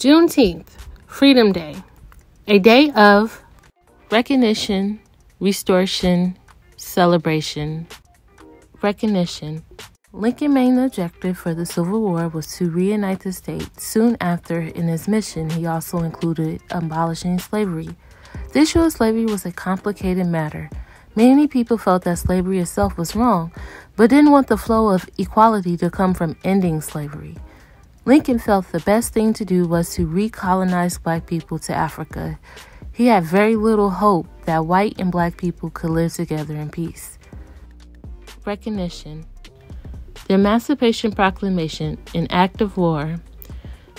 Juneteenth, Freedom Day, a day of recognition, restoration, celebration. Recognition. Lincoln's main objective for the Civil War was to reunite the state. Soon after, in his mission, he also included abolishing slavery. The issue of slavery was a complicated matter. Many people felt that slavery itself was wrong, but didn't want the flow of equality to come from ending slavery. Lincoln felt the best thing to do was to recolonize black people to Africa. He had very little hope that white and black people could live together in peace. Recognition. The Emancipation Proclamation, an act of war.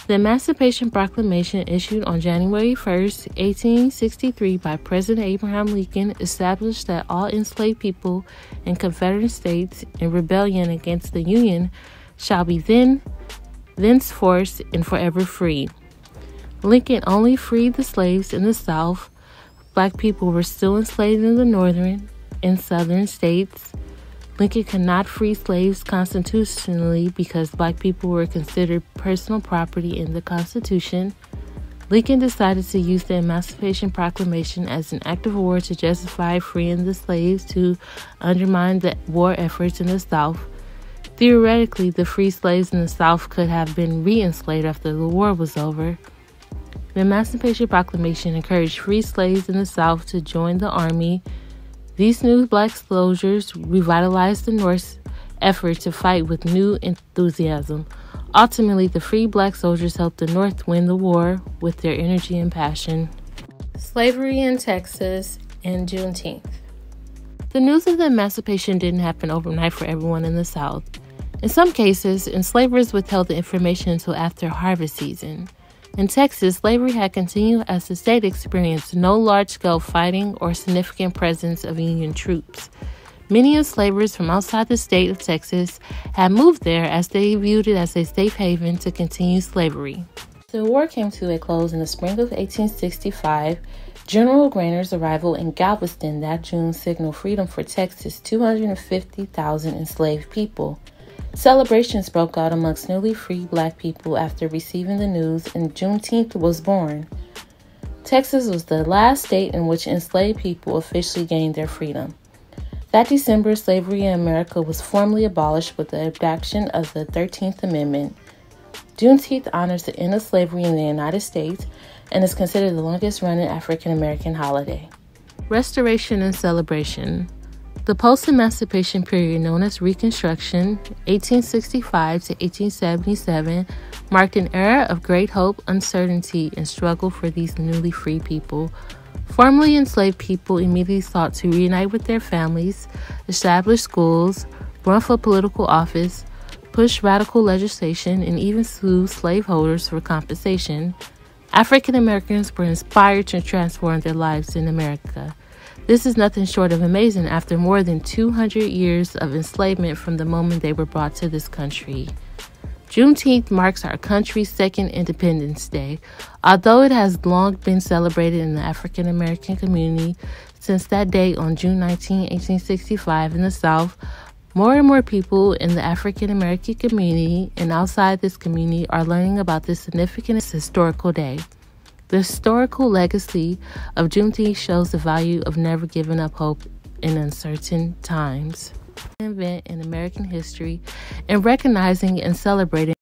The Emancipation Proclamation, issued on January 1st, 1863 by President Abraham Lincoln, established that all enslaved people in Confederate states in rebellion against the Union shall be thenceforth and forever free. Lincoln only freed the slaves in the South. Black people were still enslaved in the northern and southern states. Lincoln could not free slaves constitutionally because black people were considered personal property in the Constitution. Lincoln decided to use the Emancipation Proclamation as an act of war to justify freeing the slaves to undermine the war efforts in the South. Theoretically, the free slaves in the South could have been re-enslaved after the war was over. The Emancipation Proclamation encouraged free slaves in the South to join the Army. These new black soldiers revitalized the North's effort to fight with new enthusiasm. Ultimately, the free black soldiers helped the North win the war with their energy and passion. Slavery in Texas and Juneteenth. The news of the emancipation didn't happen overnight for everyone in the South. In some cases, enslavers withheld the information until after harvest season. In Texas, slavery had continued as the state experienced no large-scale fighting or significant presence of Union troops. Many enslavers from outside the state of Texas had moved there as they viewed it as a safe haven to continue slavery. The war came to a close in the spring of 1865. General Grainer's arrival in Galveston that June signaled freedom for Texas' 250,000 enslaved people. Celebrations broke out amongst newly freed black people after receiving the news, and Juneteenth was born. Texas was the last state in which enslaved people officially gained their freedom. That December, slavery in America was formally abolished with the adoption of the 13th Amendment. Juneteenth honors the end of slavery in the United States and is considered the longest-running African-American holiday. Restoration and celebration. The post-emancipation period, known as Reconstruction, 1865 to 1877, marked an era of great hope, uncertainty, and struggle for these newly free people. Formerly enslaved people immediately sought to reunite with their families, establish schools, run for political office, push radical legislation, and even sue slaveholders for compensation. African Americans were inspired to transform their lives in America. This is nothing short of amazing after more than 200 years of enslavement from the moment they were brought to this country. Juneteenth marks our country's second Independence Day. Although it has long been celebrated in the African American community, since that day on June 19, 1865 in the South, more and more people in the African American community and outside this community are learning about this significant historical day. The historical legacy of Juneteenth shows the value of never giving up hope in uncertain times. An event in American history and recognizing and celebrating